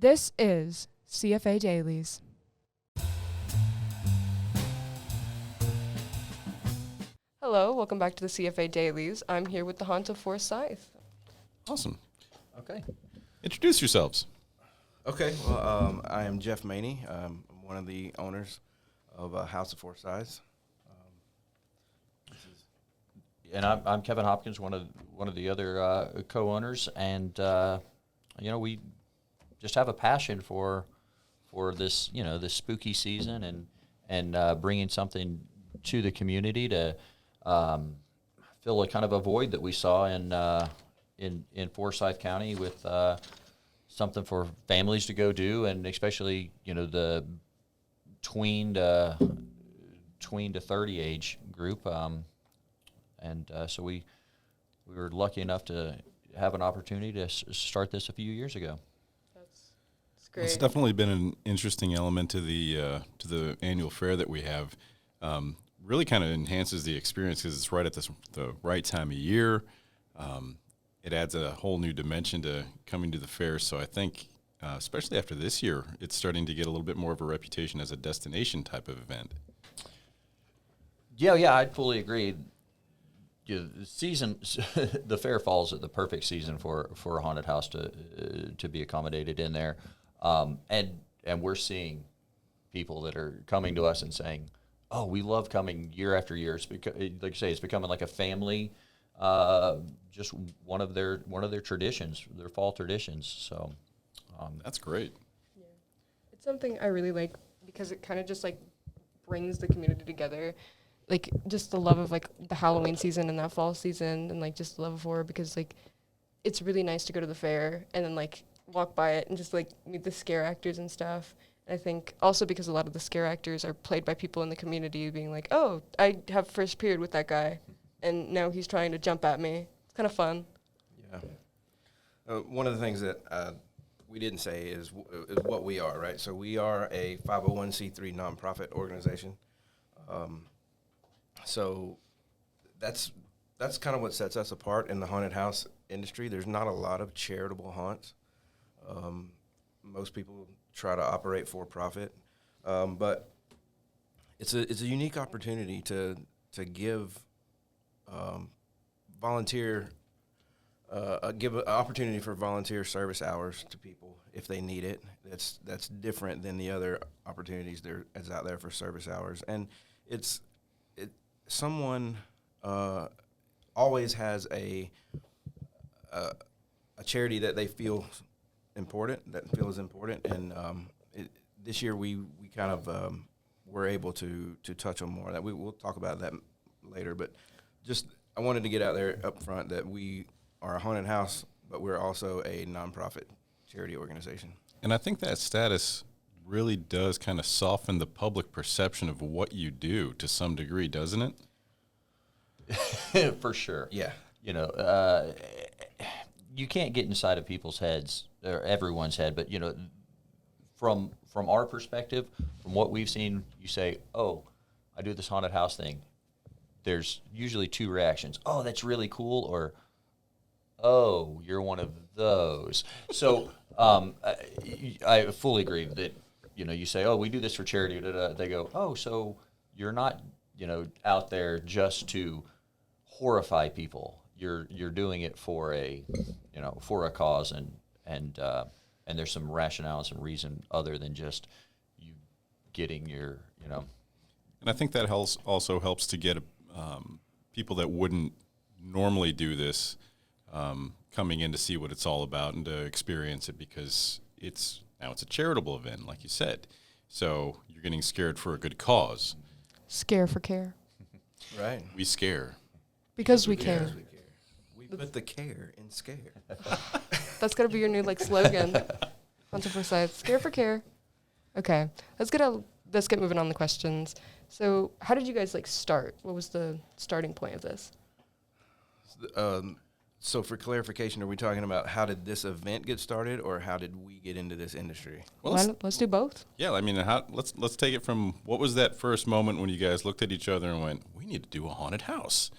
This is CFA Dailies. Hello, welcome back to the CFA Dailies. I'm here with the Haunted Force Scythe. Awesome. Okay. Introduce yourselves. Okay, well, I am Jeff Maney. I'm one of the owners of House of Four Scythes. And I'm Kevin Hopkins, one of the other co-owners, and we just have a passion for this this spooky season and bringing something to the community to fill a kind of a void that we saw in Forsyth County with something for families to go do, and especially the tween to 30 age group. So we were lucky enough to have an opportunity to start this a few years ago. That's great. It's definitely been an interesting element to the annual fair that we have. Really kind of enhances the experience because it's right at the right time of year. It adds a whole new dimension to coming to the fair. So I think, especially after this year, it's starting to get a little bit more of a reputation as a destination type of event. Yeah, I'd fully agree. The season, the fair falls at the perfect season for a haunted house to be accommodated in there, and we're seeing people that are coming to us and saying, "Oh, we love coming year after year." It's like you say, it's becoming like a family, just one of their traditions, their fall traditions. So that's great. Yeah. It's something I really like because it kind of just like brings the community together. Like just the love of like the Halloween season and that fall season and like just the love of horror, because like it's really nice to go to the fair and then like walk by it and just like meet the scare actors and stuff. And I think also because a lot of the scare actors are played by people in the community being like, oh, I have first period with that guy and now he's trying to jump at me. It's kind of fun. Yeah. One of the things that we didn't say is what we are, right? So we are a 501c3 nonprofit organization. So that's kind of what sets us apart in the haunted house industry. There's not a lot of charitable haunts. Most people try to operate for profit, but it's a unique opportunity to give give an opportunity for volunteer service hours to people if they need it. That's different than the other opportunities that's out there for service hours, and someone always has a charity that they feel is important, and this year we kind of were able to touch on more. That we'll talk about that later, but just I wanted to get out there up front that we are a haunted house, but we're also a nonprofit charity organization. And I think that status really does kind of soften the public perception of what you do to some degree, doesn't it? For sure. Yeah. You can't get inside of people's heads or everyone's head, but from our perspective, from what we've seen, you say, "Oh, I do this haunted house thing." There's usually two reactions: "Oh, that's really cool," or "Oh, you're one of those." So I fully agree that you say, "Oh, we do this for charity." They go, "Oh, so you're not out there just to horrify people. You're doing it for a cause and there's some rationale and some reason other than just you getting your And I think that also helps to get people that wouldn't normally do this coming in to see what it's all about and to experience it, because it's a charitable event, like you said. So you're getting scared for a good cause. Scare for care. Right. We scare. Because we care. We put the care in scare. That's got to be your new slogan. Haunted for Scythe. Scare for care. Okay. Let's get moving on the questions. So how did you guys start? What was the starting point of this? So for clarification, are we talking about how did this event get started, or how did we get into this industry? Well, let's do both. Yeah, I mean, let's take it from what was that first moment when you guys looked at each other and went, "We need to do a haunted house."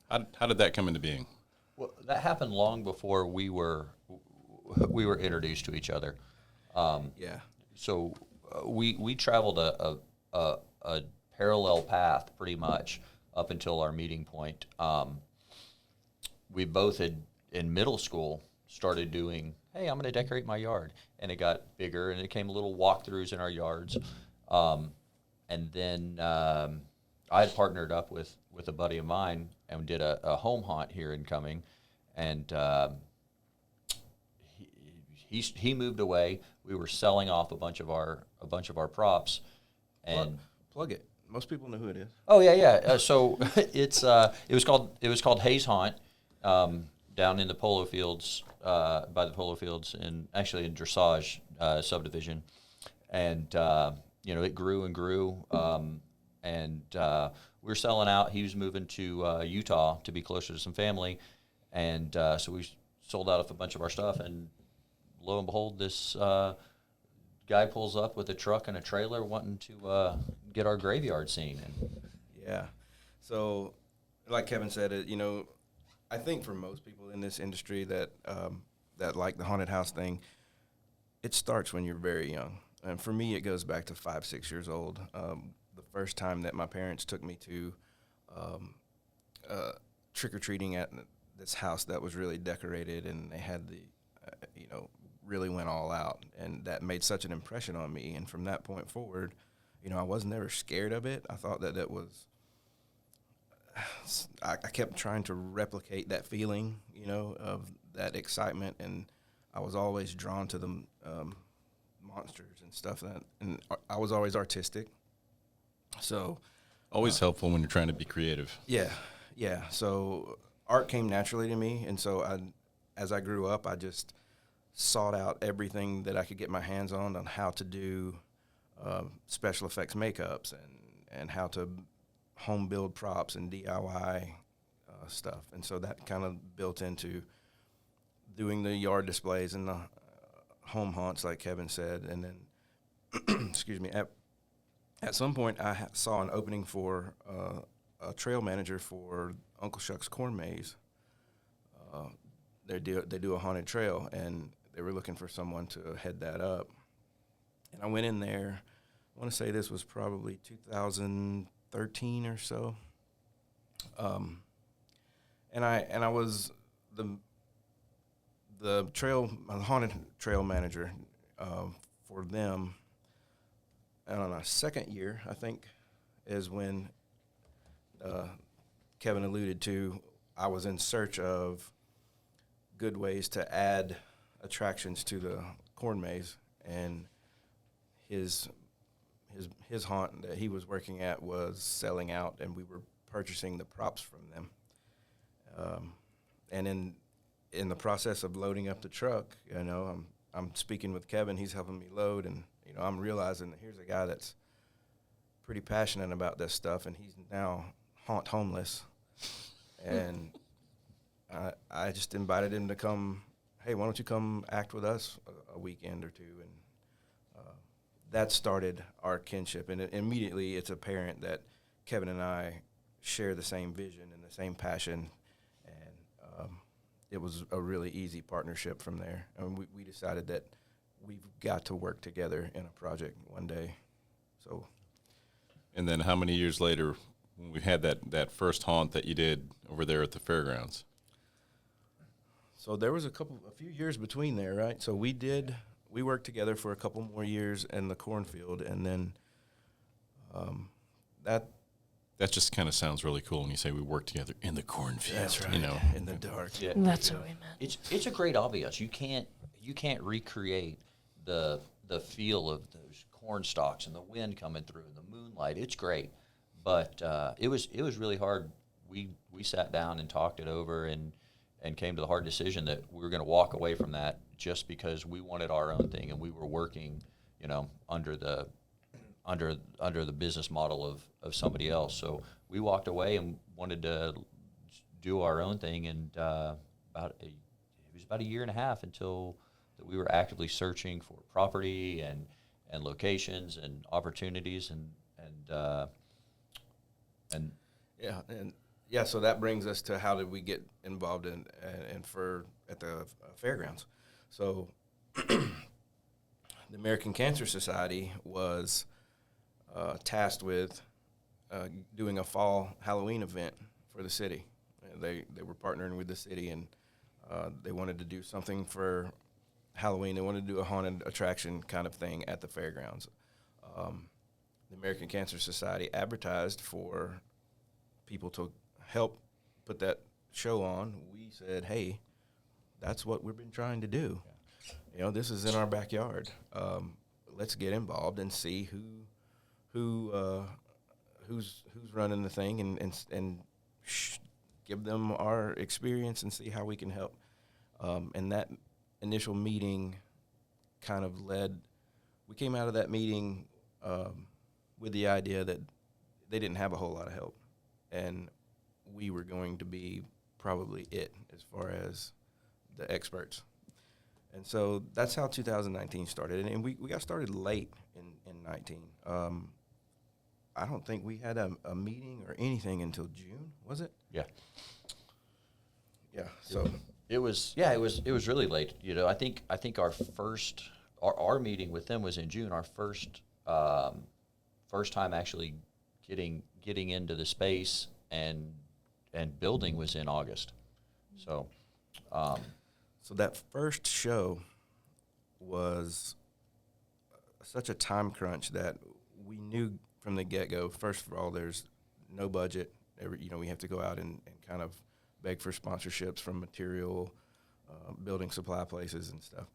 How did that come into being? Well, that happened long before we were introduced to each other. Yeah. So we traveled a parallel path pretty much up until our meeting point. We both had in middle school started doing, hey, I'm going to decorate my yard, and it got bigger, and it came little walkthroughs in our yards, and then I had partnered up with a buddy of mine and did a home haunt here in Cumming, and he moved away. We were selling off a bunch of our props, and Plug it. Most people know who it is. oh yeah. So it was called Hayes Haunt, down in the polo fields, by the polo fields, in Dressage subdivision, and it grew and grew, and we were selling out. He was moving to Utah to be closer to some family, and so we sold out of a bunch of our stuff, and lo and behold, this guy pulls up with a truck and a trailer wanting to get our graveyard scene. And Yeah. So, like Kevin said, I think for most people in this industry that like the haunted house thing, it starts when you're very young. And for me, it goes back to 5, 6 years old. The first time that my parents took me to trick-or-treating at this house that was really decorated, and they had really went all out. And that made such an impression on me. And from that point forward, I was never scared of it. I thought that was... I kept trying to replicate that feeling, of that excitement, and I was always drawn to the monsters and stuff. And I was always artistic, so Always helpful when you're trying to be creative. yeah. So art came naturally to me, and so as I grew up, I just sought out everything that I could get my hands on how to do special effects makeups and how to home build props and DIY stuff. And so that kind of built into doing the yard displays and the home haunts, like Kevin said. And then, excuse me, at some point I saw an opening for a trail manager for Uncle Shuck's Corn Maze. They do a haunted trail, and they were looking for someone to head that up. And I went in there. I want to say this was probably 2013 or so. And I was the haunted trail manager for them. And on our second year, I think, is when Kevin alluded to, I was in search of good ways to add attractions to the corn maze, and his haunt that he was working at was selling out, and we were purchasing the props from them. And in the process of loading up the truck, I'm speaking with Kevin. He's helping me load, and I'm realizing that here's a guy that's pretty passionate about this stuff, and he's now homeless. And I just invited him to come. Hey, why don't you come act with us a weekend or two? And that started our kinship. And immediately it's apparent that Kevin and I share the same vision and the same passion. And it was a really easy partnership from there. And we decided that we've got to work together in a project one day. So. And then how many years later, when we had that first haunt that you did over there at the fairgrounds? So there was a few years between there, right? So we worked together for a couple more years in the cornfield, and then that just kind of sounds really cool when you say we worked together in the cornfield. That's right. In the dark. Yeah. That's what we meant. It's a great ambiance. You can't recreate the feel of those corn stalks and the wind coming through and the moonlight. It's great, but it was really hard. We sat down and talked it over and came to the hard decision that we were going to walk away from that just because we wanted our own thing, and we were working, under the business model of somebody else. So we walked away and wanted to do our own thing, and it was about a year and a half until that we were actively searching for property and locations and opportunities Yeah, so that brings us to how did we get involved at the fairgrounds. So the American Cancer Society was tasked with doing a fall Halloween event for the city. They were partnering with the city, and they wanted to do something for Halloween. They wanted to do a haunted attraction kind of thing at the fairgrounds. The American Cancer Society advertised for people to help put that show on. We said, hey, that's what we've been trying to do. You know, this is in our backyard. Let's get involved and see who's running the thing, and give them our experience and see how we can help. And that initial meeting kind of we came out of that meeting with the idea that they didn't have a whole lot of help, and we were going to be probably it as far as the experts. And so that's how 2019 started. And we got started late in 19. I don't think we had a meeting or anything until June, was it? Yeah. Yeah. So It was really late. You know, I think our first our meeting with them was in June. Our first time actually getting into the space and building was in August. So so that first show was such a time crunch that we knew from the get-go, first of all, there's no budget. We have to go out and kind of beg for sponsorships from material, building supply places and stuff.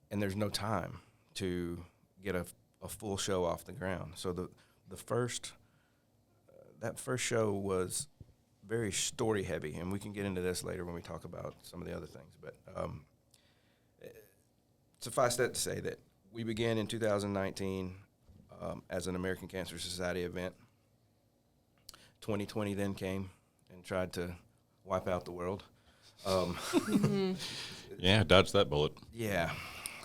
And there's no time to get a full show off the ground. So that first show was very story heavy, and we can get into this later when we talk about some of the other things. But suffice that to say that we began in 2019 as an American Cancer Society event. 2020 then came and tried to wipe out the world. Yeah, dodge that bullet. Yeah.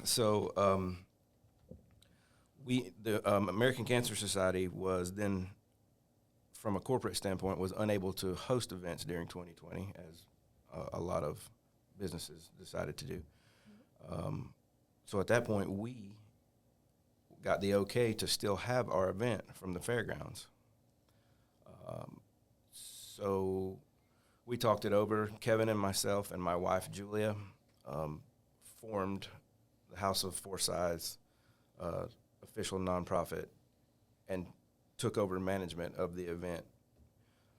So the American Cancer Society was then, from a corporate standpoint, was unable to host events during 2020, as a lot of businesses decided to do. So at that point, we got the okay to still have our event from the fairgrounds. So we talked it over. Kevin and myself and my wife, Julia, formed the House of Four Scythes, official nonprofit, and took over management of the event.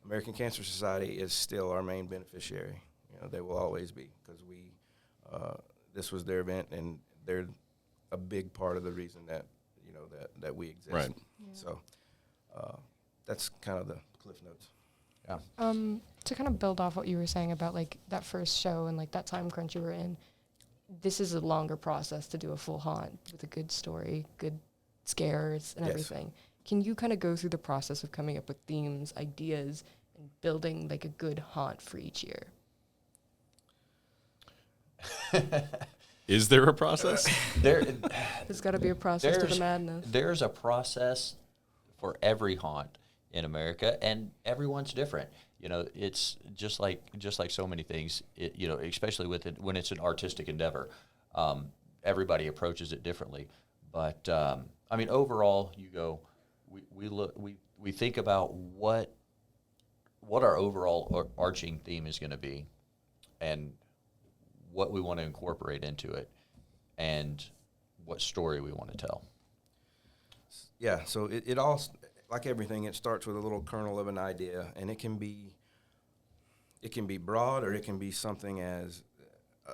American Cancer Society is still our main beneficiary. You know, they will always be, because this was their event, and they're a big part of the reason that that we exist. Right. Yeah. So that's kind of the cliff notes. yeah. To kind of build off what you were saying about like that first show and like that time crunch you were in, this is a longer process to do a full haunt with a good story, good scares and Yes. everything. Can you kind of go through the process of coming up with themes, ideas, and building like a good haunt for each year? Is there a process? There's got to be a process to the There's- madness. There's a process for every haunt in America, and everyone's different. You know, it's just like so many things. Especially with it when it's an artistic endeavor, everybody approaches it differently. But I mean, overall, we think about what our overall arching theme is going to be, and what we want to incorporate into it, and what story we want to tell. Yeah, so it all, like everything, it starts with a little kernel of an idea, and it can be broad, or it can be something as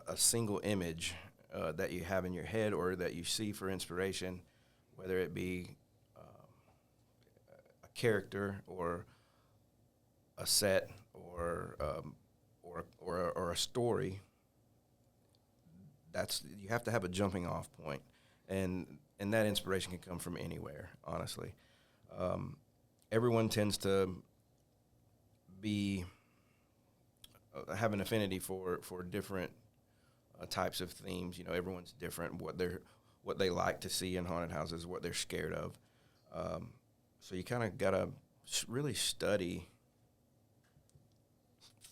a single image that you have in your head or that you see for inspiration, whether it be a character or a set or a story. You have to have a jumping off point, and that inspiration can come from anywhere, honestly. Everyone tends to have an affinity for different types of themes. You know, everyone's different. What they like to see in haunted houses, what they're scared of. So you kind of gotta really study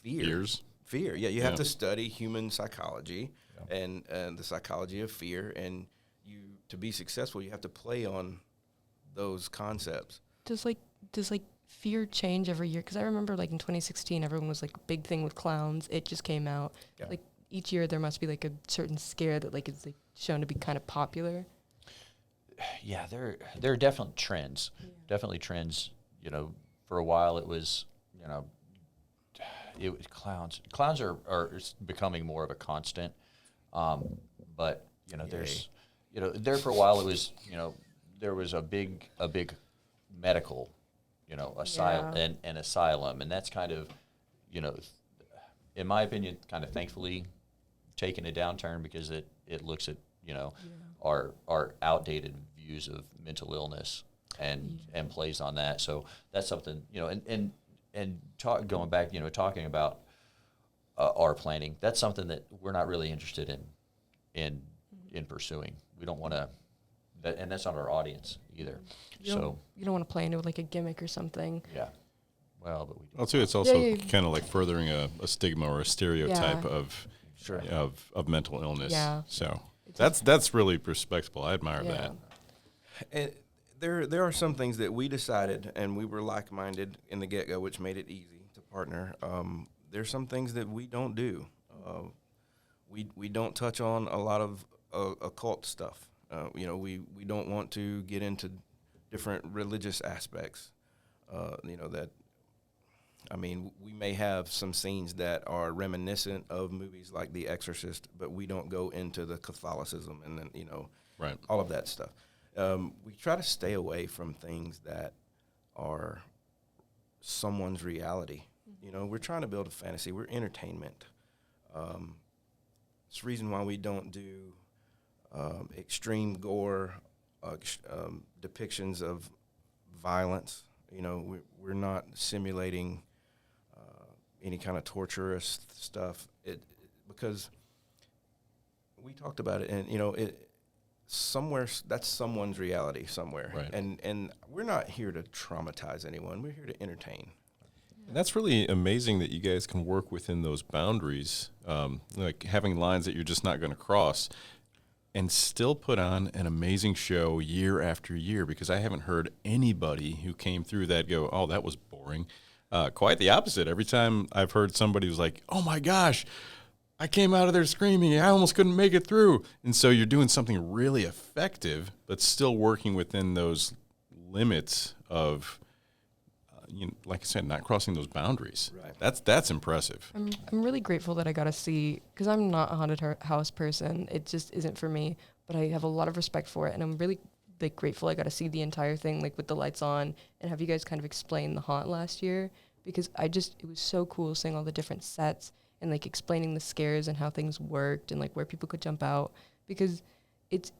fear. Fears. Fear. Yeah, you have to study human psychology. and the psychology of fear. And to be successful, you have to play on those concepts. Does fear change every year? Because I remember like in 2016, everyone was like, big thing with clowns. It just came out. Yeah. Like each year there must be like a certain scare that like is like shown to be kind of popular. Yeah, there are definitely trends. Yeah. Definitely trends. You know, for a while it was, you know, it was clowns. Clowns are becoming more of a constant. But you know, there's, you know, there for a while it was, you know, there was a big medical, you know, asylum Yeah. and asylum, and that's kind of, you know, in my opinion, kind of thankfully taken a downturn because it looks at, you know, our outdated views of mental illness and plays on that. So that's something, you know, going back, you know, talking about our planning. That's something that we're not really interested in pursuing. We don't want to, and that's not our audience either. You don't want to play into like a gimmick or something. Yeah. Well, but we do. Well, too, it's also Yeah. kind of like furthering a stigma or a stereotype Yeah. of Sure. of mental illness. Yeah. So that's really respectable. I admire Yeah. that. And there are some things that we decided, and we were like-minded in the get-go, which made it easy to partner. There's some things that we don't do. We don't touch on a lot of occult stuff. You know, we don't want to get into different religious aspects. You know, that, I mean, we may have some scenes that are reminiscent of movies like The Exorcist, but we don't go into the Catholicism and then, you know, Right. all of that stuff. We try to stay away from things that are someone's reality. You know, we're trying to build a fantasy. We're entertainment. It's the reason why we don't do extreme gore, depictions of violence. You know, we're not simulating any kind of torturous stuff. Because we talked about it, and you know, somewhere that's someone's reality somewhere, Right. And we're not here to traumatize anyone. We're here to entertain. And that's really amazing that you guys can work within those boundaries, like having lines that you're just not going to cross, and still put on an amazing show year after year. Because I haven't heard anybody who came through that go, "Oh, that was boring." Quite the opposite. Every time I've heard somebody who's like, "Oh my gosh, I came out of there screaming. I almost couldn't make it through." And so you're doing something really effective, but still working within those limits of, you know, like I said, not crossing those boundaries. Right. That's impressive. I'm really grateful that I got to see, because I'm not a haunted house person. It just isn't for me, but I have a lot of respect for it, and I'm really like grateful I got to see the entire thing, like with the lights on, and have you guys kind of explain the haunt last year, because it was so cool seeing all the different sets and like explaining the scares and how things worked and like where people could jump out, because it's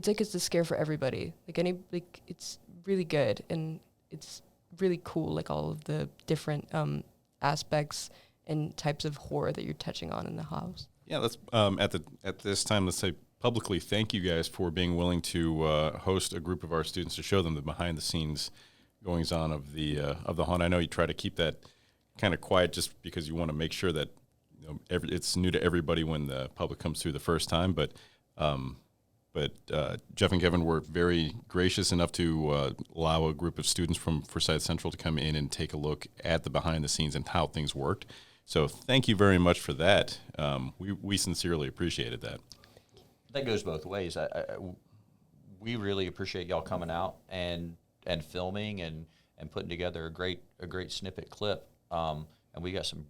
like it's a scare for everybody. Like it's really good, and it's really cool, like all of the different aspects and types of horror that you're touching on in the house. Yeah, let's at this time, let's say publicly thank you guys for being willing to host a group of our students to show them the behind the scenes goings on of the haunt. I know you try to keep that kind of quiet just because you want to make sure that, you know, it's new to everybody when the public comes through the first time. But Jeff and Kevin were very gracious enough to allow a group of students from Forsyth Central to come in and take a look at the behind the scenes and how things worked. So thank you very much for that. We sincerely appreciated that. That goes both ways. We really appreciate y'all coming out and filming and putting together a great snippet clip. And we got some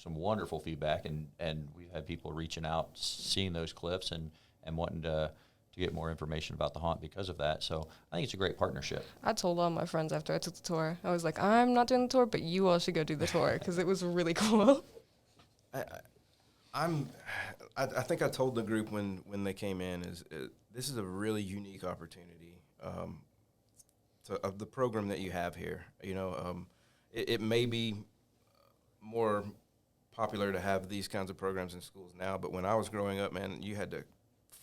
wonderful feedback, and we've had people reaching out, seeing those clips and wanting to get more information about the haunt because of that. So I think it's a great partnership. I told all my friends after I took the tour, I was like, I'm not doing the tour, but you all should go do the tour, because it was really cool. I think I told the group when they came in this is a really unique opportunity of the program that you have here. You know, it may be more popular to have these kinds of programs in schools now, but when I was growing up, man, you had to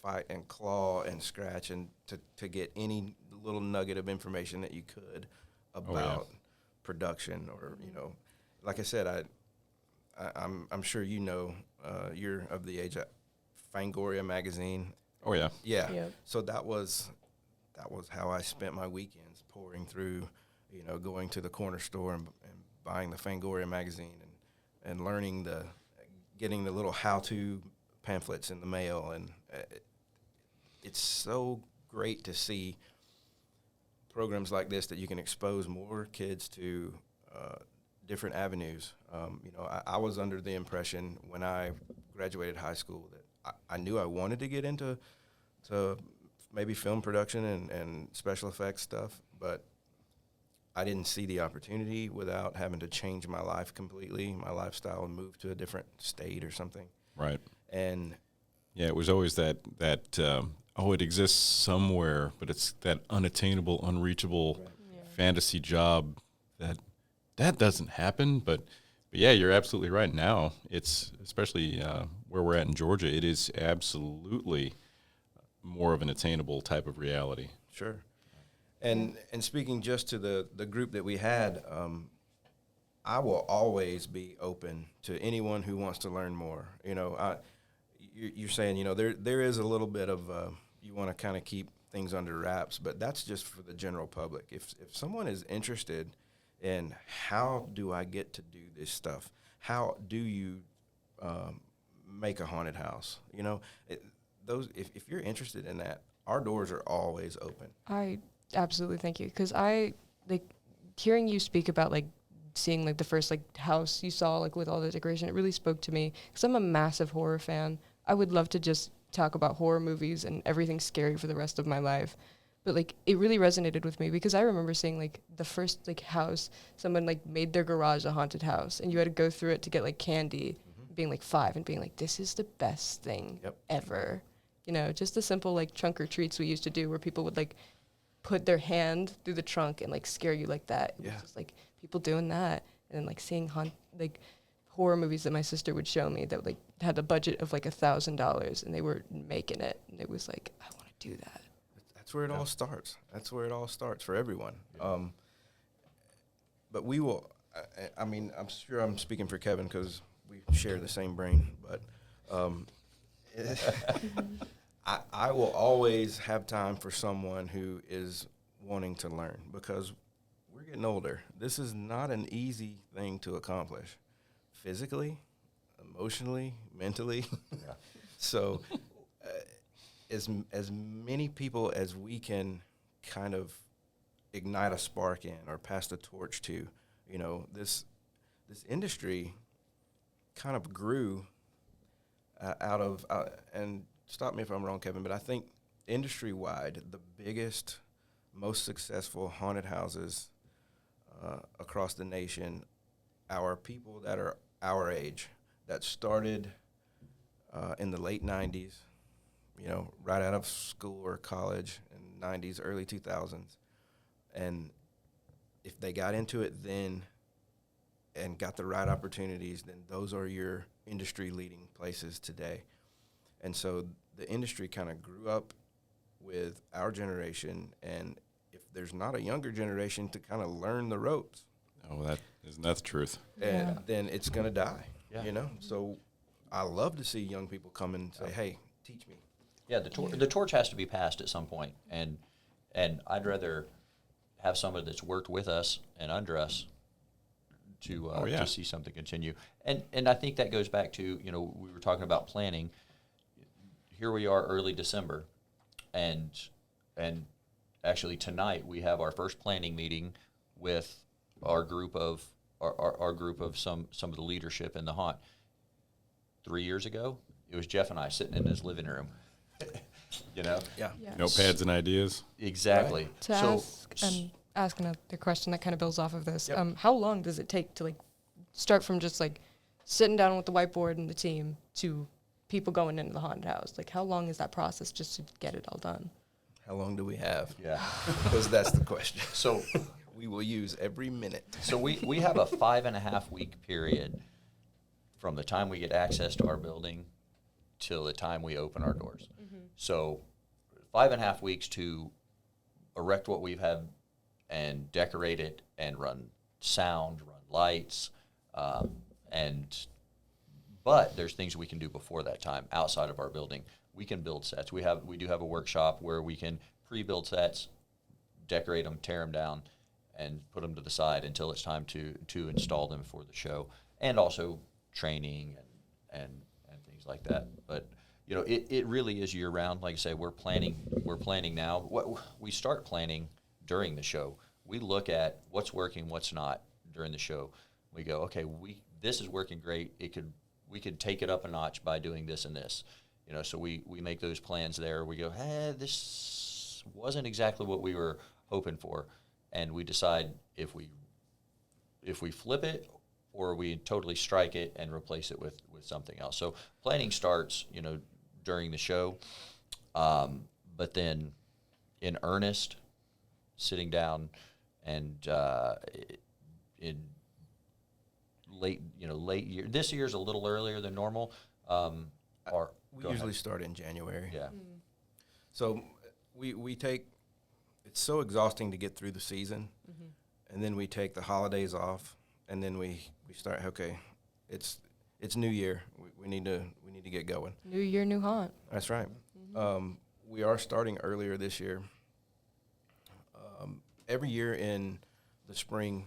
fight and claw and scratch and to get any little nugget of information that you could about production, or, you know, like I said, I'm sure you know, you're of the age Fangoria magazine. Oh yeah. Yeah. Yep. So that was how I spent my weekends, pouring through, going to the corner store and buying the Fangoria magazine and learning getting the little how-to pamphlets in the mail. And it's so great to see programs like this that you can expose more kids to different avenues. I was under the impression when I graduated high school that I knew I wanted to get into maybe film production and special effects stuff, but I didn't see the opportunity without having to change my life completely, my lifestyle, and move to a different state or something. Right. And Yeah, it was always that it exists somewhere, but it's that unattainable, unreachable fantasy job that doesn't happen. But yeah, you're absolutely right. Now it's especially where we're at in Georgia. It is absolutely more of an attainable type of reality. Sure. And speaking just to the group that we had, I will always be open to anyone who wants to learn more. You're saying, there is a little bit of you want to kind of keep things under wraps, but that's just for the general public. If someone is interested in how do I get to do this stuff, how do you make a haunted house, if you're interested in that, our doors are always open. I absolutely thank you, because I hearing you speak about seeing the first house you saw with all the decoration. It really spoke to me because I'm a massive horror fan. I would love to just talk about horror movies and everything scary for the rest of my life, but it really resonated with me because I remember seeing the first house someone made their garage a haunted house, and you had to go through it to get candy, being 5 and being this is the best thing ever. Just the simple trunk or treats we used to do where people would put their hand through the trunk and scare you like that. It was just people doing that, and then seeing horror movies that my sister would show me that had a budget of $1,000 and they were making it, and it was I want to do that. That's where it all starts. That's where it all starts for everyone. But we will. I'm sure I'm speaking for Kevin because we share the same brain, but. I will always have time for someone who is wanting to learn, because we're getting older. This is not an easy thing to accomplish physically, emotionally, mentally. Yeah. So as many people as we can kind of ignite a spark in or pass the torch to, this industry kind of grew out of and stop me if I'm wrong, Kevin, but I think industry-wide, the biggest, most successful haunted houses across the nation are people that are our age, that started in the late 90s, right out of school or college in the 90s, early 2000s. And if they got into it then and got the right opportunities, then those are your industry-leading places today. And so the industry kind of grew up with our generation, and if there's not a younger generation to kind of learn the ropes, Isn't that the truth? and then it's going to die, Yeah. So I love to see young people come and say, hey, teach me. Yeah, the torch has to be passed at some point, and I'd rather have somebody that's worked with us and under us to see something continue. And I think that goes back to, we were talking about planning. Here we are, early December, and actually tonight we have our first planning meeting with our group of some of the leadership in the haunt. 3 years ago, it was Jeff and I sitting in his living room. Yeah. Notepads and ideas. Exactly. Right. To ask another question that kind of builds off of this. How long does it take to start from just sitting down with the whiteboard and the team to people going into the haunted house? How long is that process just to get it all done? How long do we have? Yeah. Because that's the question. So we will use every minute. So we have a 5.5 week period from the time we get access to our building till the time we open our doors. Mm-hmm. So 5.5 weeks to erect what we've had and decorate it and run sound, run lights, But there's things we can do before that time outside of our building. We can build sets. We do have a workshop where we can pre-build sets, decorate them, tear them down, and put them to the side until it's time to install them for the show, and also training and things like that. But it really is year round. Like I say, we're planning now. We start planning during the show. We look at what's working, what's not during the show. We go, okay, this is working great. We could take it up a notch by doing this and this. So we make those plans there. We go, this wasn't exactly what we were hoping for, and we decide if we flip it or we totally strike it and replace it with something else. So planning starts, during the show, but then in earnest, sitting down and in late year. This year's a little earlier than normal. We usually start in January. Yeah. So we take, it's so exhausting to get through the season, and then we take the holidays off, and then we start, okay, it's New Year. We need to get going. New year, new haunt. That's right. We are starting earlier this year. Every year in the spring,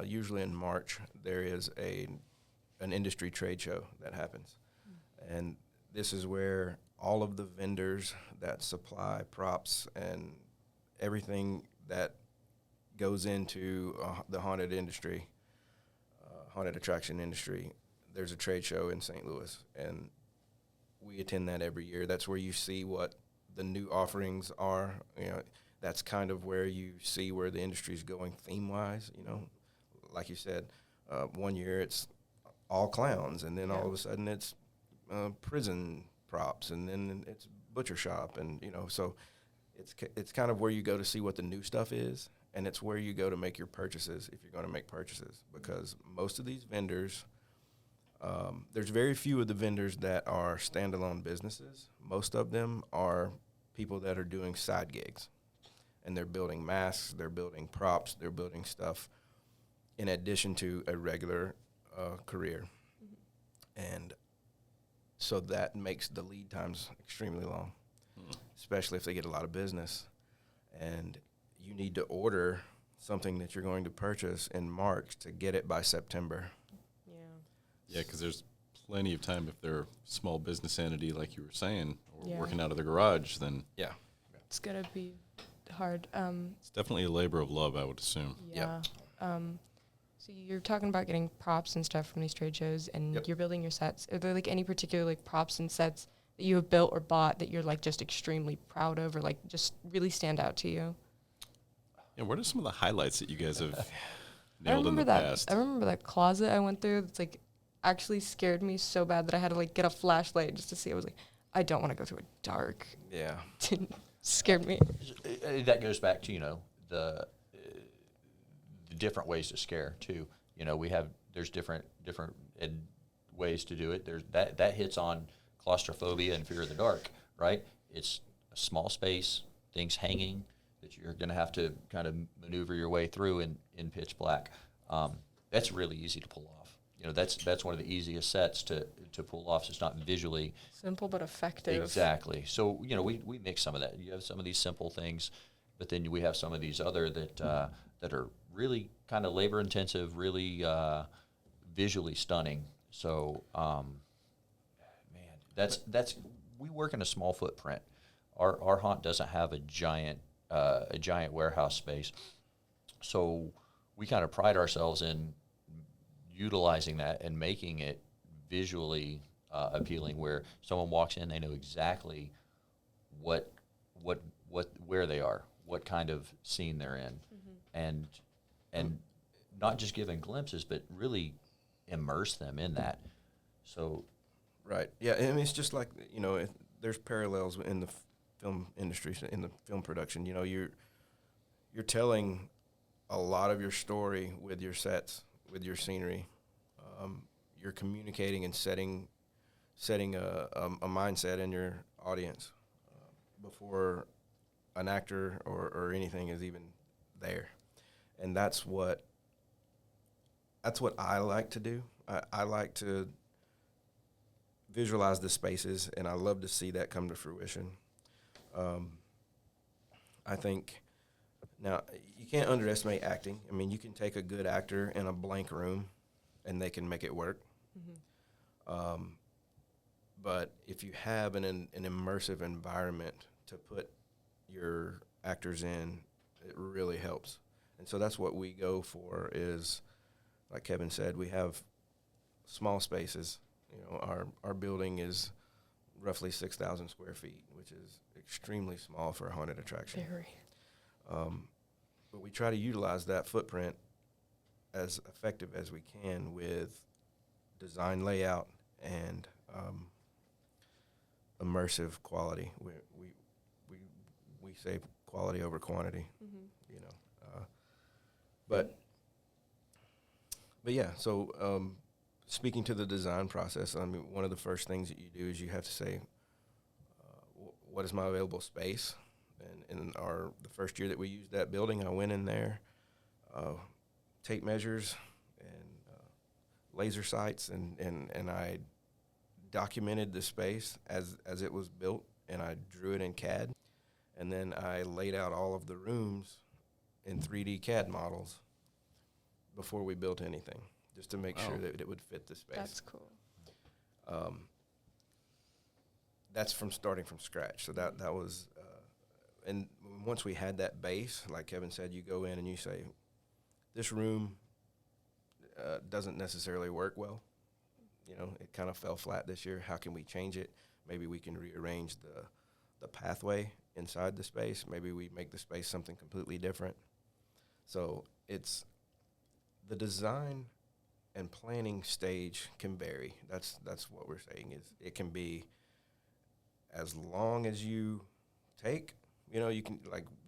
usually in March, there is an industry trade show that happens. And this is where all of the vendors that supply props and everything that goes into the haunted industry, haunted attraction industry, there's a trade show in St. Louis, and we attend that every year. That's where you see what the new offerings are. That's kind of where you see where the industry's going theme-wise. Like you said, one year it's all clowns, and then all of a sudden it's prison props, and then it's butcher shop, and so it's kind of where you go to see what the new stuff is, and it's where you go to make your purchases if you're going to make purchases, because most of these vendors, there's very few of the vendors that are standalone businesses. Most of them are people that are doing side gigs, and they're building masks, they're building props, they're building stuff in addition to a regular career. And so that makes the lead times extremely long, especially if they get a lot of business. And you need to order something that you're going to purchase in March to get it by September. Yeah, because there's plenty of time if they're a small business entity, like you were saying, or Yeah. working out of the garage, then Yeah. It's gonna be hard. it's definitely a labor of love, I would assume. Yeah. So you're talking about getting props and stuff from these trade shows, and Yep. you're building your sets. Are there any particular props and sets that you have built or bought that you're just extremely proud of, or just really stand out to you? Yeah, what are some of the highlights that you guys have I nailed in remember the that. past? I remember that closet I went through. That's actually scared me so bad that I had to get a flashlight just to see. I was I don't want to go through a dark. Yeah. It scared me. That goes back to the different ways to scare too. There's different ways to do it. There's that hits on claustrophobia and fear of the dark, right? It's a small space, things hanging that you're going to have to kind of maneuver your way through in pitch black. That's really easy to pull off. That's one of the easiest sets to pull off. So it's not visually Simple but effective. exactly. So we mix some of that. You have some of these simple things, but then we have some of these other that are really kind of labor intensive, really visually stunning. So that's we work in a small footprint. Our haunt doesn't have a giant warehouse space, so we kind of pride ourselves in utilizing that and making it visually appealing, where someone walks in, they know exactly where they are, what kind of scene they're in, and not just giving glimpses, but really immerse them in that. So, Right. Yeah, and it's just like, there's parallels in the film industry, in the film production. You're telling a lot of your story with your sets, with your scenery. You're communicating and setting a mindset in your audience before an actor or anything is even there. And that's what I like to do. I like to visualize the spaces, and I love to see that come to fruition. I think now you can't underestimate acting. I mean, you can take a good actor in a blank room, and they can make it work. But if you have an immersive environment to put your actors in, it really helps. And so that's what we go for is, like Kevin said, we have small spaces. You know, our building is roughly 6,000 square feet, which is extremely small for a haunted attraction. Very. But we try to utilize that footprint as effective as we can with design layout and immersive quality. We say quality over quantity, you know. But yeah, so speaking to the design process, I mean, one of the first things that you do is you have to say, what is my available space? And in the first year that we used that building, I went in there, tape measures and laser sights, and I documented the space as it was built, and I drew it in CAD, and then I laid out all of the rooms in 3D CAD models before we built anything, just to make sure that it would fit the space. That's cool. That's from starting from scratch. So that was, and once we had that base, like Kevin said, you go in and you say, this room doesn't necessarily work well. You know, it kind of fell flat this year. How can we change it? Maybe we can rearrange the pathway inside the space. Maybe we make the space something completely different. So it's the design and planning stage can vary. That's what we're saying is it can be as long as you take. You know, you can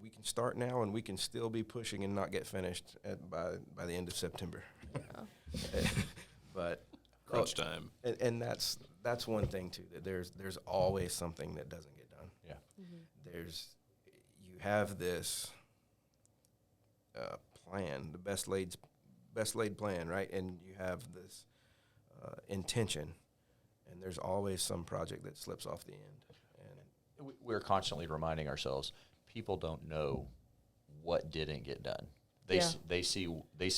we can start now and we can still be pushing and not get finished by the end of September. Yeah. But Crunch time. and that's one thing too, that there's always something that doesn't get done. Yeah. You have this plan, the best laid plan, right? And you have this intention, and there's always some project that slips off the end. And We're constantly reminding ourselves, people don't know what didn't get done. They see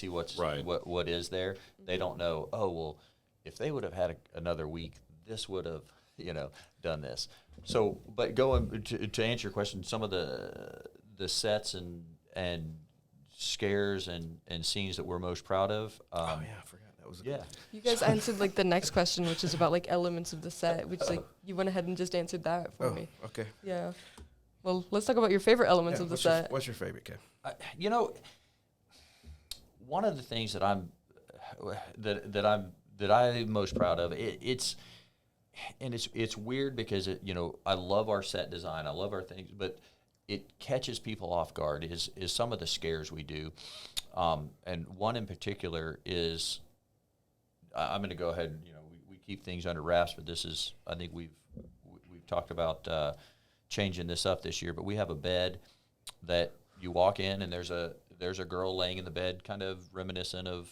what's Right. what is there. They don't know, oh, well, if they would have had another week, this would have, done this. So, but going to answer your question, some of the sets and scares and scenes that we're most proud of. I forgot that was Yeah. You guys answered like the next question, which is about like elements of the set, which like you went ahead and just answered that for me. Okay. Yeah. Well, let's talk about your favorite elements of the set. What's your favorite, Kev? One of the things that I'm most proud of, it's weird because I love our set design, I love our things, but it catches people off guard is some of the scares we do, and one in particular is I'm going to go ahead and we keep things under wraps, but this is, I think we've talked about changing this up this year, but we have a bed that you walk in and there's a girl laying in the bed, kind of reminiscent of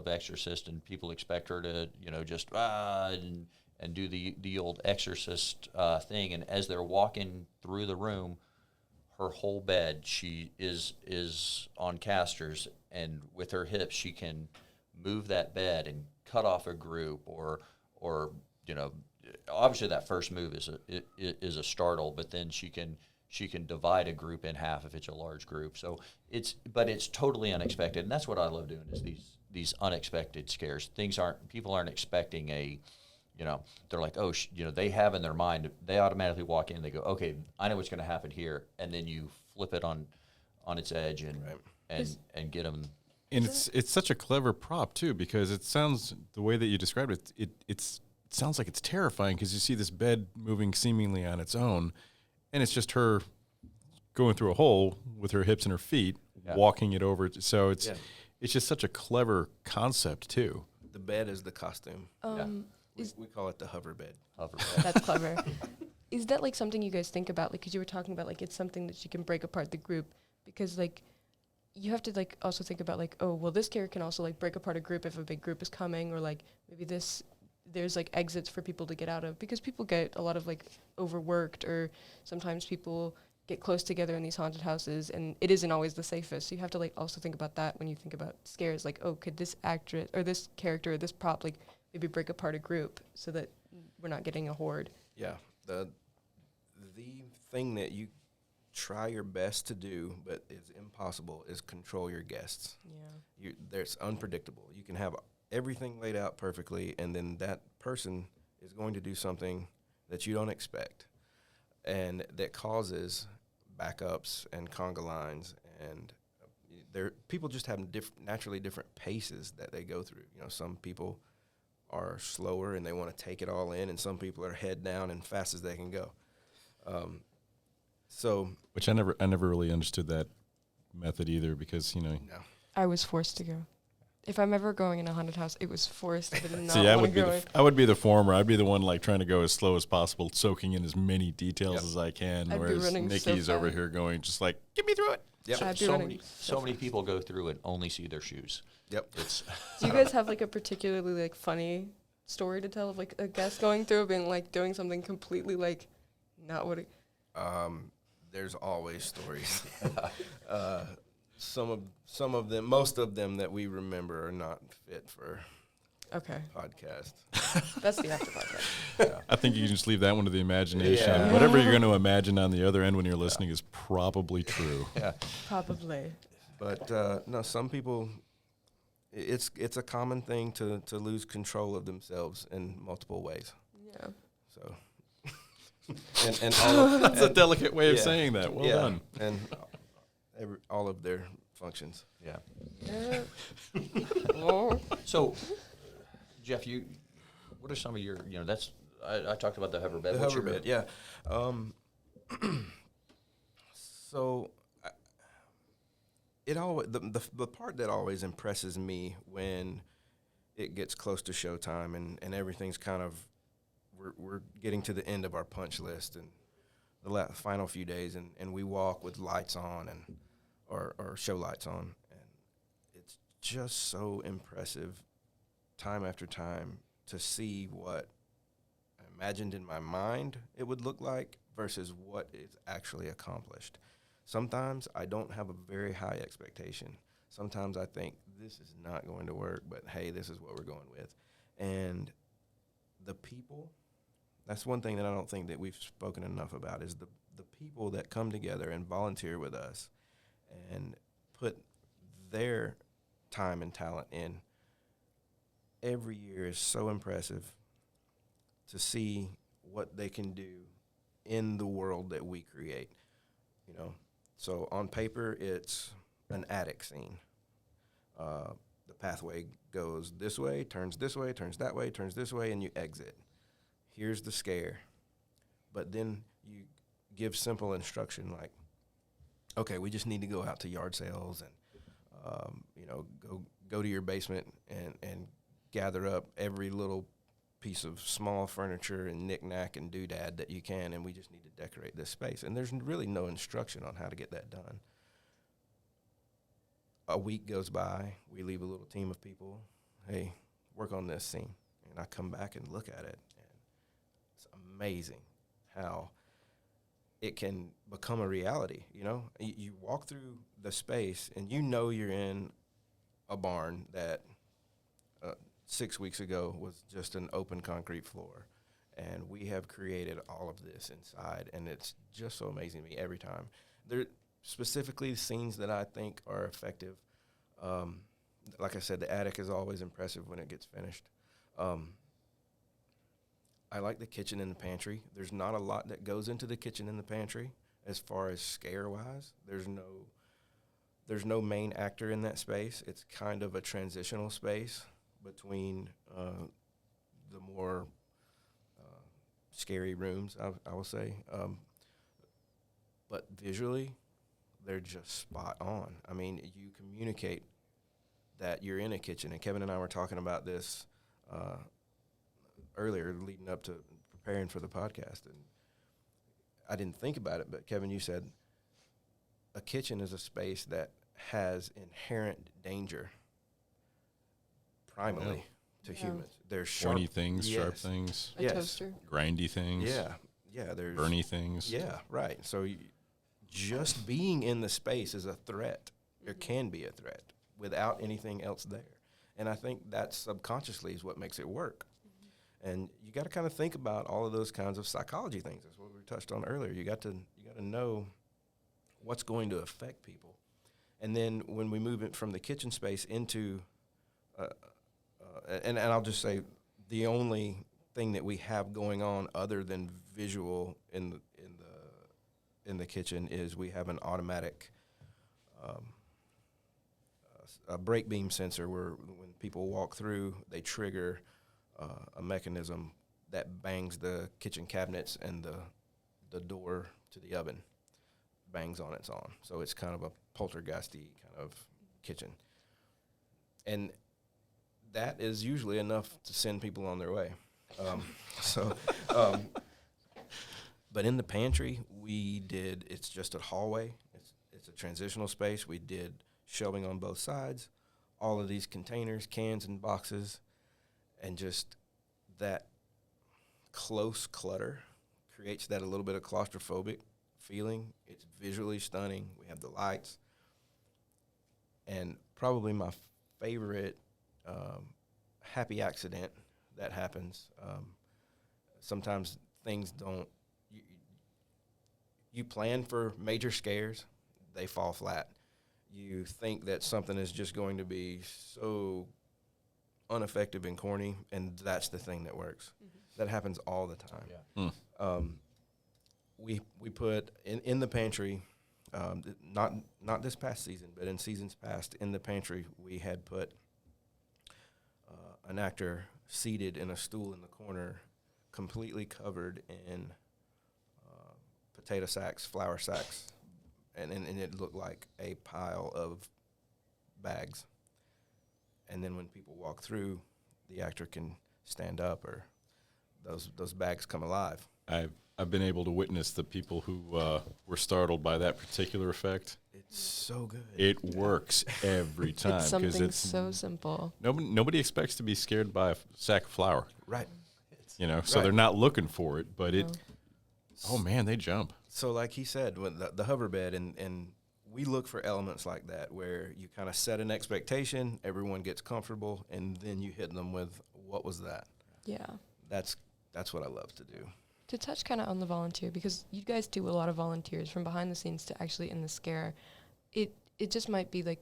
Exorcist, and people expect her to just and do the old Exorcist thing, and as they're walking through the room, her whole bed, she is on casters, and with her hips she can move that bed and cut off a group, or obviously that first move is a startle, but then she can divide a group in half if it's a large group. So it's totally unexpected, and that's what I love doing is these unexpected scares. People aren't expecting they're like, oh, they have in their mind, they automatically walk in and they go, okay, I know what's going to happen here, and then you flip it on its edge and get them. And it's such a clever prop too, because it sounds, the way that you described it, it sounds like it's terrifying, because you see this bed moving seemingly on its own, and it's just her going through a hole with her hips and her feet, walking it over. So it's just such a clever concept too. The bed is the costume. We call it the hover bed. That's clever. Is that like something you guys think about? Like, because you were talking about like it's something that you can break apart the group, because like you have to like also think about like, oh, well, this character can also like break apart a group if a big group is coming, or like maybe this there's like exits for people to get out of, because people get a lot of like overworked, or sometimes people get close together in these haunted houses, and it isn't always the safest. So you have to like also think about that when you think about scares. Like, oh, could this actress or this character or this prop like maybe break apart a group so that we're not getting a horde? Yeah, the thing that you try your best to do, but is impossible, is control your guests. Yeah. There's unpredictable. You can have everything laid out perfectly, and then that person is going to do something that you don't expect, and that causes backups and conga lines, and people just have naturally different paces that they go through. You know, some people are slower and they want to take it all in, and some people are head down and fast as they can go. Which I never really understood that method either, because No. I was forced to go. If I'm ever going in a haunted house, it was forced. I did not see, I want would to be go. I would be the former. I'd be the one like trying to go as slow as possible, soaking in as many details Yep. as I can. I'd be Whereas running so Nikki's over fast. here going just like, get me through it. Yep. I'd be So running many, so so many fast. people go through and only see their shoes. Yep. It's Do you guys have like a particularly like funny story to tell of like a guest going through being like doing something completely like not what it? There's always stories. Some of them, most of them that we remember are not fit for Okay, podcast. that's the after podcast. I think you can just leave that one to the imagination. Yeah. Whatever you're going to imagine on the other end when you're listening is probably true. yeah. Probably. But no, some people, it's a common thing to lose control of themselves in multiple ways. Yeah. So, and all of, That's a delicate way of yeah. saying that. Well done. And all of their functions. Yeah. Oh. So, Jeff, what are some of your, that's, I talked about the hover bed. The What's hover your- bed, yeah. So, it always the part that always impresses me when it gets close to showtime and everything's kind of we're getting to the end of our punch list and the final few days and we walk with lights on and or show lights on, and it's just so impressive time after time to see what I imagined in my mind it would look like versus what is actually accomplished. Sometimes I don't have a very high expectation. Sometimes I think this is not going to work, but hey, this is what we're going with. And the people, that's one thing that I don't think that we've spoken enough about, is the people that come together and volunteer with us and put their time and talent in. Every year is so impressive to see what they can do in the world that we create, you know. So on paper, it's an attic scene. The pathway goes this way, turns that way, turns this way, and you exit. Here's the scare. But then you give simple instruction like, okay, we just need to go out to yard sales and, go to your basement and gather up every little piece of small furniture and knick-knack and doodad that you can, and we just need to decorate this space. And there's really no instruction on how to get that done. A week goes by, we leave a little team of people, hey, work on this scene. And I come back and look at it, and it's amazing how it can become a reality, you know? You walk through the space, and you know you're in a barn that 6 weeks ago was just an open concrete floor. And we have created all of this inside, and it's just so amazing to me every time. There specifically scenes that I think are effective. Like I said, the attic is always impressive when it gets finished. I like the kitchen and the pantry. There's not a lot that goes into the kitchen and the pantry as far as scare-wise. There's no main actor in that space. It's kind of a transitional space between the more scary rooms, I will say. But visually, they're just spot on. I mean, you communicate that you're in a kitchen, and Kevin and I were talking about this earlier, leading up to preparing for the podcast, and I didn't think about it, but Kevin, you said a kitchen is a space that has inherent danger, primarily, to Yeah. humans. There's sharp Pointy things, sharp yes. things, A Yes. toaster. grindy things, Yeah, there's burny things. Yeah, right. So just being in the space is a threat. There can be a threat without anything else there. And I think that subconsciously is what makes it work. And you got to kind of think about all of those kinds of psychology things. That's what we touched on earlier. You got to know what's going to affect people. And then when we move it from the kitchen space into, and I'll just say, the only thing that we have going on other than visual in the kitchen is we have an automatic a brake beam sensor where when people walk through, they trigger a mechanism that bangs the kitchen cabinets and the door to the oven bangs on its own. So it's kind of a poltergeisty kind of kitchen. And that is usually enough to send people on their way. But in the pantry, it's just a hallway. It's a transitional space. We did shelving on both sides, all of these containers, cans, and boxes, and just that close clutter creates that a little bit of claustrophobic feeling. It's visually stunning. We have the lights. And probably my favorite happy accident that happens, sometimes things don't, you plan for major scares, they fall flat. You think that something is just going to be so ineffective and corny, and that's the thing that works. That happens all the time. Yeah. We put in the pantry, not this past season, but in seasons past, in the pantry, we had put an actor seated in a stool in the corner, completely covered in potato sacks, flour sacks, and it looked like a pile of bags. And then when people walk through, the actor can stand up, or those bags come alive. I've been able to witness the people who were startled by that particular effect. It's so good. It works every time. It's 'cause something so simple. Nobody expects to be scared by a sack of flour, Right. so Right. they're not looking for it, but No. oh man, they jump. So like he said, with the hover bed, and we look for elements like that where you kind of set an expectation, everyone gets comfortable, and then you hit them with, what was that? Yeah. That's what I love to do. To touch kind of on the volunteer, because you guys do a lot of volunteers from behind the scenes to actually in the scare, it just might be like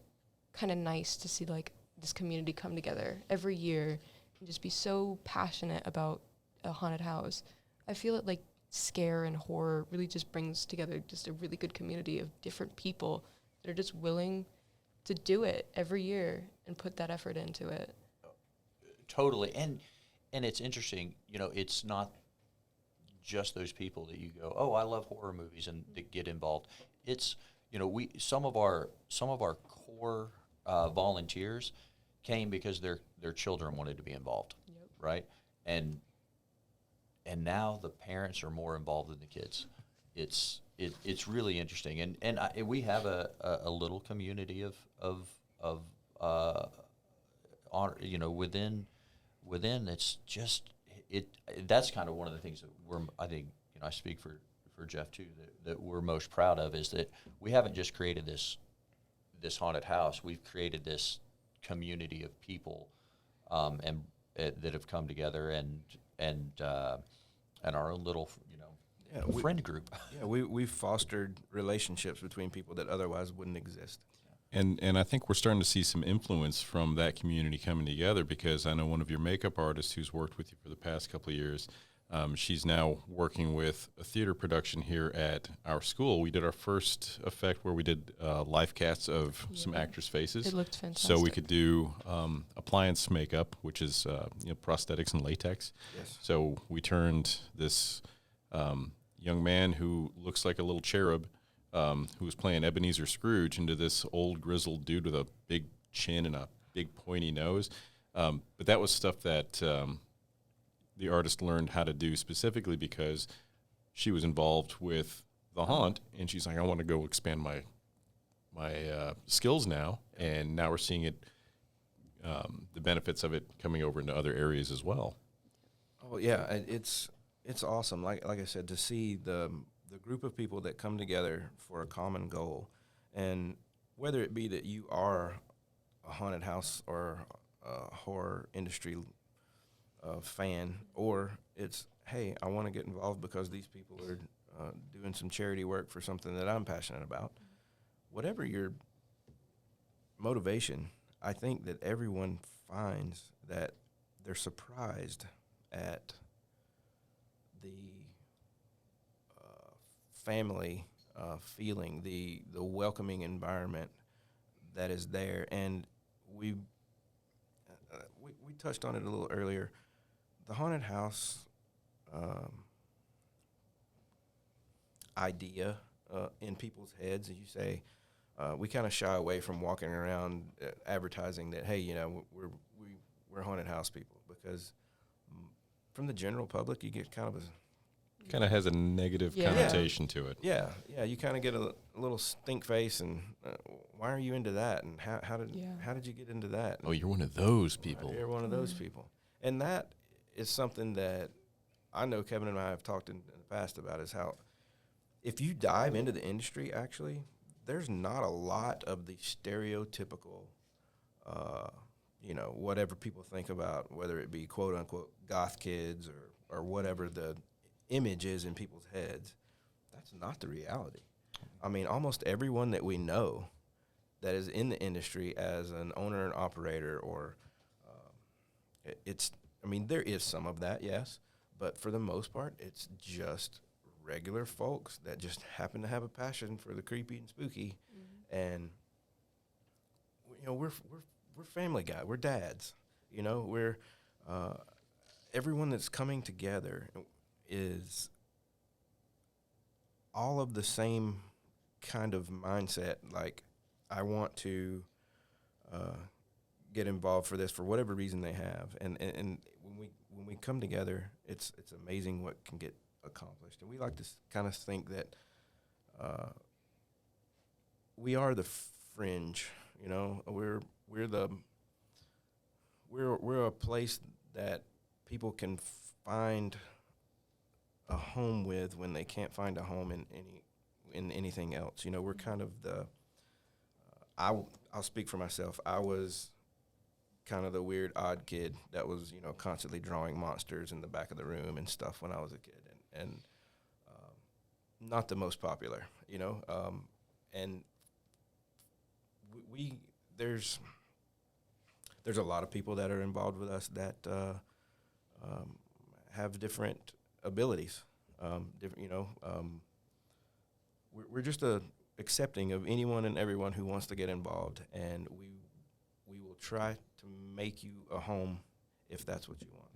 kind of nice to see like this community come together every year and just be so passionate about a haunted house. I feel it like scare and horror really just brings together just a really good community of different people that are just willing to do it every year and put that effort into it. Totally. And it's interesting, it's not just those people that you go, oh, I love horror movies, and that get involved. It's, some of our core volunteers came because their children wanted to be involved, Yep. right? And now the parents are more involved than the kids. It's really interesting, and we have a little community of honor, within it's just that's kind of one of the things that I think I speak for Jeff too, that we're most proud of, is that we haven't just created this haunted house. We've created this community of people that have come together and our own little friend group. Yeah, we've fostered relationships between people that otherwise wouldn't exist. And I think we're starting to see some influence from that community coming together, because I know one of your makeup artists who's worked with you for the past couple of years, she's now working with a theater production here at our school. We did our first effect where we did live casts of some actors' faces. It looked fantastic. So we could do appliance makeup, which is prosthetics and latex. Yes. So we turned this young man who looks like a little cherub, who was playing Ebenezer Scrooge, into this old grizzled dude with a big chin and a big pointy nose. But that was stuff that the artist learned how to do specifically because she was involved with the haunt, and she's like, I want to go expand my skills now. And now we're seeing it the benefits of it coming over into other areas as well. Oh yeah, it's awesome. Like I said, to see the group of people that come together for a common goal, and whether it be that you are a haunted house or a horror industry fan, or it's, hey, I want to get involved because these people are doing some charity work for something that I'm passionate about. Whatever your motivation, I think that everyone finds that they're surprised at the family feeling, the welcoming environment that is there. And we touched on it a little earlier. The haunted house idea in people's heads, as you say, we kind of shy away from walking around advertising that, hey, we're haunted house people, because from the general public you get kind of Has a negative Yeah. connotation to it. you kind of get a little stink face, and why are you into that, and how did you get into that? Oh, you're one of those people. You're one of those people. And that is something that I know Kevin and I have talked in the past about, is how if you dive into the industry, actually, there's not a lot of the stereotypical, whatever people think about, whether it be quote unquote goth kids or whatever the image is in people's heads. That's not the reality. I mean, almost everyone that we know that is in the industry as an owner and operator, or there is some of that, yes, but for the most part, it's just regular folks that just happen to have a passion for the creepy and spooky. And we're family guy, we're dads, we're everyone that's coming together is all of the same kind of mindset. Like, I want to get involved for this for whatever reason they have, and when we come together, it's amazing what can get accomplished. And we like to kind of think that we are the fringe. We're a place that people can find a home with when they can't find a home in anything else. We're kind of the I'll speak for myself. I was kind of the weird odd kid that was constantly drawing monsters in the back of the room and stuff when I was a kid, and not the most popular, and we there's a lot of people that are involved with us that have different abilities. We're just accepting of anyone and everyone who wants to get involved, and we will try to make you a home if that's what you want.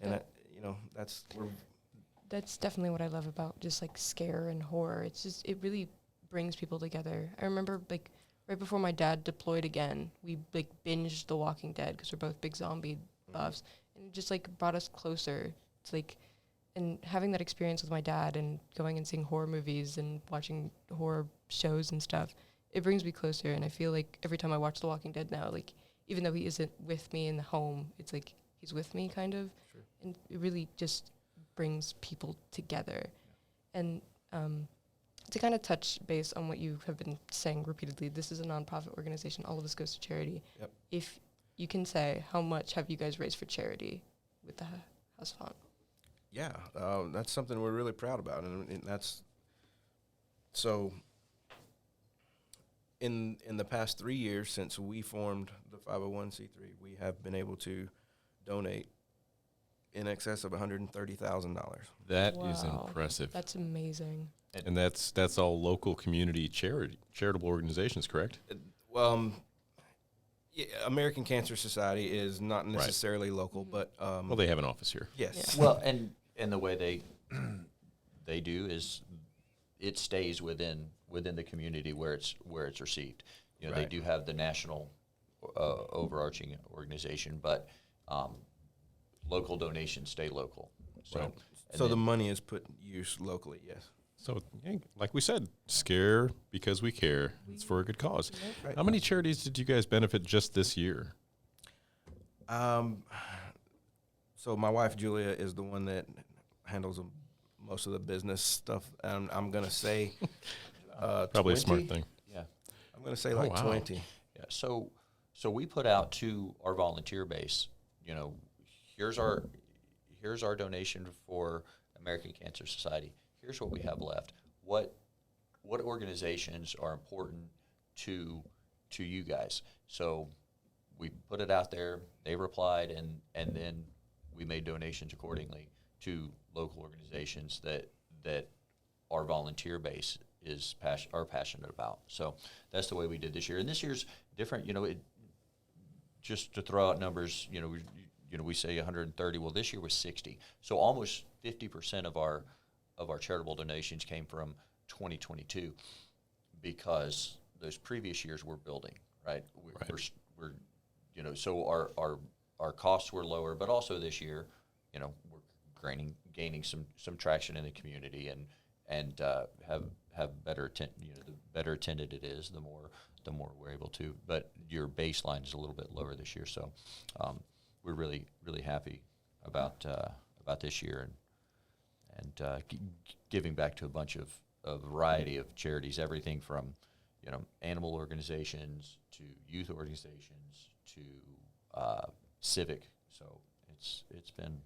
And That's definitely what I love about just like scare and horror. It's just, it really brings people together. I remember like right before my dad deployed again, we like binged The Walking Dead because we're both big zombie buffs, and it just like brought us closer. It's like, and having that experience with my dad and going and seeing horror movies and watching horror shows and stuff, it brings me closer. And I feel like every time I watch The Walking Dead now, like even though he isn't with me in the home, it's like he's with me kind of. Sure. And it really just brings people together. And to kind of touch base on what you have been saying repeatedly, this is a nonprofit organization. All of this goes to charity. Yep. If you can say, how much have you guys raised for charity with the House of Haunt? Yeah, that's something we're really proud about, and that's so. In the past 3 years since we formed the 501c3, we have been able to donate in excess of $130,000. That is Wow. impressive. That's amazing. And that's all local community charitable organizations, correct? American Cancer Society is not necessarily local, but Well, they have an office here. yes, Yeah. Well, and the way they do is it stays within the community where it's received. They Right. do have the national overarching organization, but local donations stay local. So, Right. and so the then- money is put use locally. Yes. So, yeah, like we said, scare because we care. It's for a good cause. Right. How many charities did you guys benefit just this year? So my wife Julia is the one that handles most of the business stuff, and I'm gonna say Probably 20? a smart thing. Yeah. I'm gonna say Oh, like wow. 20. Yeah. So we put out to our volunteer base, here's our donation for American Cancer Society. Here's what we have left. What organizations are important to you guys? So we put it out there. They replied, and then we made donations accordingly to local organizations that our volunteer base are passionate about. So that's the way we did this year. And this year's different. Just to throw out numbers, we say 130. Well, this year was 60. So almost 50% of our charitable donations came from 2022, because those previous years we're building, right? We're so our costs were lower, but also this year, we're gaining some traction in the community and have better the better attended it is, the more we're able to. But your baseline is a little bit lower this year, so we're really happy about this year and giving back to a bunch of a variety of charities, everything from animal organizations to youth organizations to civic. So it's been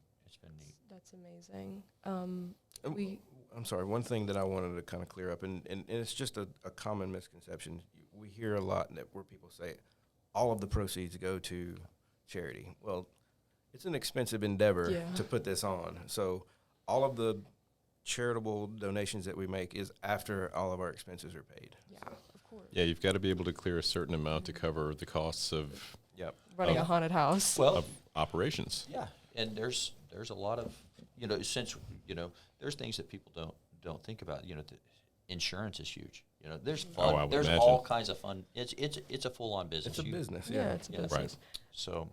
neat. That's amazing. I'm sorry. One thing that I wanted to kind of clear up, and it's just a common misconception. We hear a lot where people say all of the proceeds go to charity. Well, it's an expensive endeavor to put this on. So all of the charitable donations that we make is after all of our expenses are paid. Yeah, of course. Yeah, you've got to be able to clear a certain amount to cover the costs of Running a haunted house. Well, operations. yeah, and there's a lot of since there's things that people don't think about. Insurance is huge. There's fun. I would There's imagine. all kinds of fun. It's a full on business. It's a business. Yeah, it's a Yeah. business. Right. So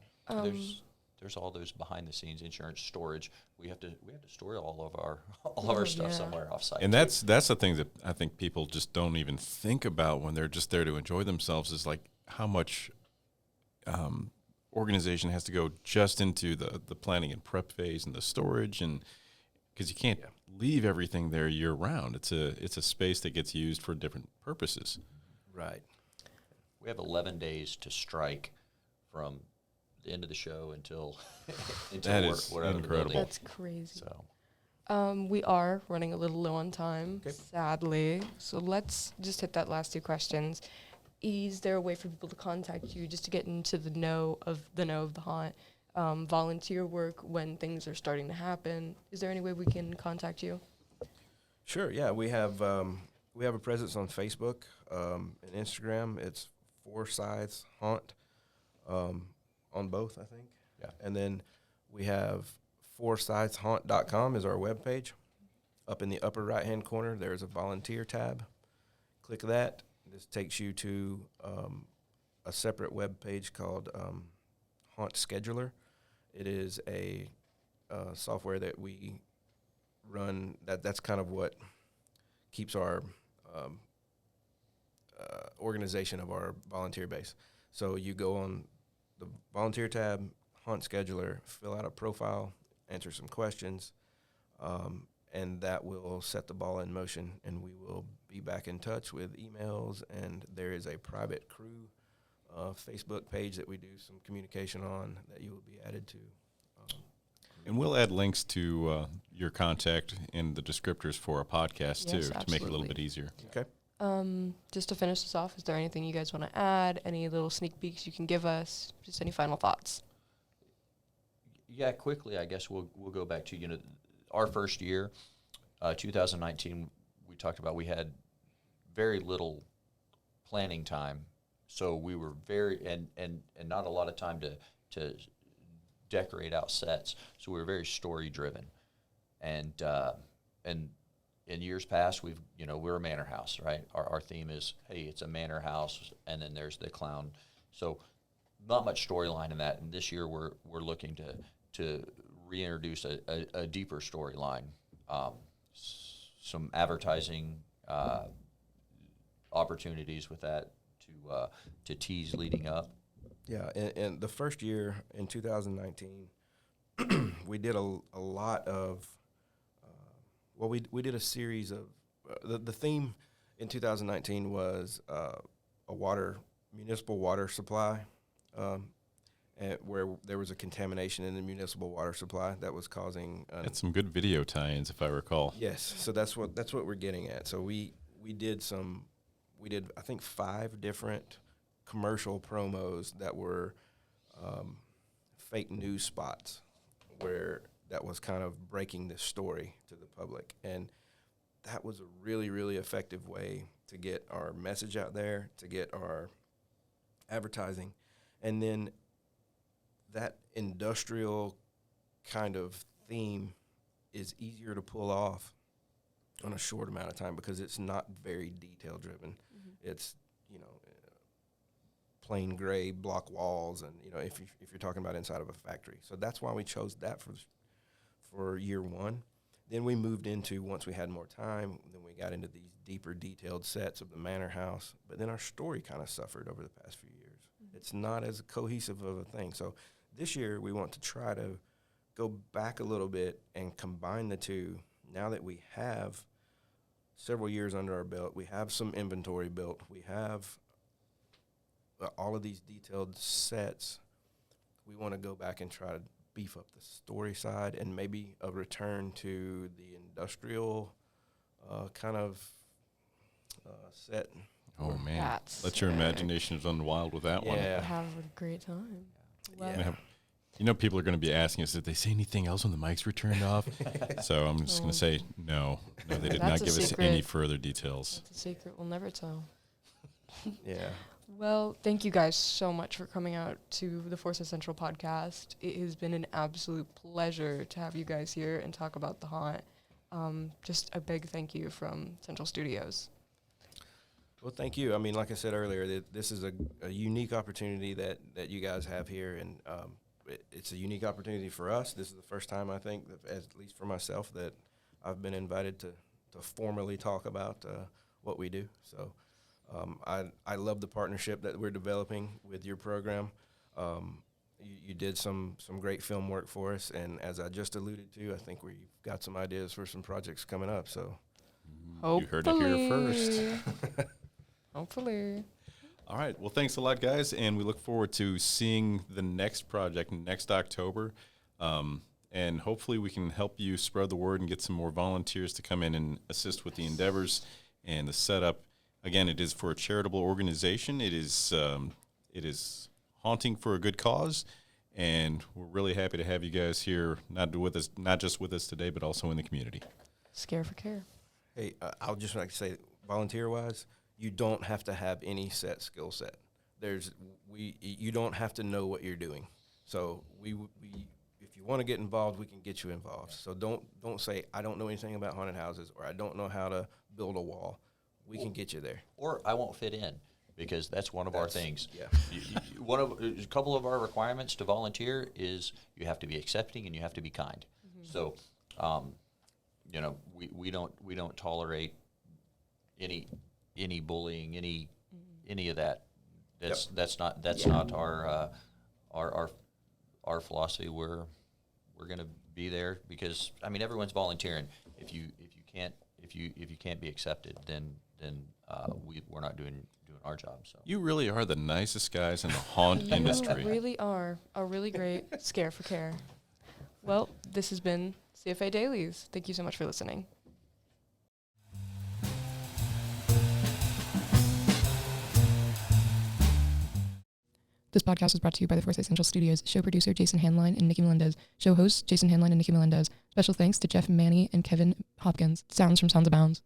there's all those behind the scenes insurance storage. We have to store all of our stuff somewhere offsite. And that's the thing that I think people just don't even think about when they're just there to enjoy themselves, is like how much organization has to go just into the planning and prep phase and the storage, and because you can't leave everything there year round. It's a space that gets used for different purposes. Right. We have 11 days to strike from the end of the show until That is we're out of the incredible. building. That's crazy. So We are running a little low on time, sadly. So let's just hit that last two questions. Is there a way for people to contact you just to get into the know of the haunt? Volunteer work when things are starting to happen. Is there any way we can contact you? Sure. Yeah, we have a presence on Facebook and Instagram. It's Scythes Haunt on both, I think. Yeah. And then we have ForScythesHaunt.com is our webpage. Up in the upper right-hand corner, there's a volunteer tab. Click that. This takes you to a separate web page called Haunt Scheduler. It is a software that we run. That's kind of what keeps our organization of our volunteer base. So you go on the volunteer tab, Haunt Scheduler, fill out a profile, answer some questions, and that will set the ball in motion, and we will be back in touch with emails, and there is a private crew Facebook page that we do some communication on that you will be added to. And we'll add links to your contact and the descriptors for our podcast, Yes, too, to make it a little absolutely. bit easier. Okay. Just to finish this off, is there anything you guys want to add? Any little sneak peeks you can give us? Just any final thoughts? yeah, quickly, I guess we'll go back to our first year, 2019. We talked about we had very little planning time, so we were very and not a lot of time to decorate out sets. So we were very story driven, and in years past we're a manor house, right? Our theme is, hey, it's a manor house, and then there's the clown. So not much storyline in that. And this year we're looking to reintroduce a deeper storyline, some advertising opportunities with that to tease leading up, Yeah, and the first year in 2019, we did a lot of, we did a series of, the theme in 2019 was municipal water supply, where there was a contamination in the municipal water supply that was causing. Had some good video tie-ins, if I recall. Yes, so that's what we're getting at. So we did I think 5 different commercial promos that were fake news spots, where that was kind of breaking this story to the public, and that was a really, really effective way to get our message out there, to get our advertising, and then that industrial kind of theme is easier to pull off on a short amount of time because it's not very detail driven. Mm-hmm. It's, plain gray block walls, and if you're talking about inside of a factory. So that's why we chose that for year one. Then we moved into, once we had more time, then we got into these deeper detailed sets of the manor house. But then our story kind of suffered over the past few years. Mm-hmm. It's not as cohesive of a thing. So this year we want to try to go back a little bit and combine the two. Now that we have several years under our belt, we have some inventory built, we have all of these detailed sets, we want to go back and try to beef up the story side and maybe a return to the industrial kind of set. Oh, man. That's Let your imagination run wild with that one. Yeah. Have a great time. Well, Yeah. People are going to be asking us, did they say anything else when the mics were turned off? So I'm just going to say no. No, they did not That's a give us secret. any further details. That's a secret we'll never tell. Yeah. Well, thank you guys so much for coming out to the Forces Central podcast. It has been an absolute pleasure to have you guys here and talk about the haunt. Just a big thank you from Central Studios. Well, thank you. I mean, like I said earlier, this is a unique opportunity that you guys have here, and it's a unique opportunity for us. This is the first time, I think, at least for myself, that I've been invited to formally talk about what we do. So I love the partnership that we're developing with your program. You did some great film work for us, and as I just alluded to, I think we've got some ideas for some projects coming up. So You heard it here first. Hopefully. All right. Well, thanks a lot, guys, and we look forward to seeing the next project next October. And hopefully we can help you spread the word and get some more volunteers to come in and assist with the endeavors and the setup. Again, it is for a charitable organization. It is haunting for a good cause, and we're really happy to have you guys here, not just with us today, but also in the community. Scare for care. Hey, I'll just like to say, volunteer-wise, you don't have to have any set skill set. You don't have to know what you're doing. So we if you want to get involved, we can get you involved. So don't say I don't know anything about haunted houses, or I don't know how to build a wall. We can get you there. Or I won't fit in, because that's one of our things. Yeah. A couple of our requirements to volunteer is you have to be accepting and you have to be kind. Mm-hmm. So, we don't tolerate any bullying, any of that. That's not our philosophy. We're going to be there because everyone's volunteering. If you can't be accepted, then we're not doing our job. So You really are the nicest guys in the haunt industry. You really are a really great scare for care. Well, this has been CFA Dailies. Thank you so much for listening. This podcast was brought to you by the Foresight Central Studios. Show producer Jason Hanline and Nikki Melendez. Show hosts Jason Hanline and Nikki Melendez. Special thanks to Jeff Manny and Kevin Hopkins. Sounds from Sounds Abounds.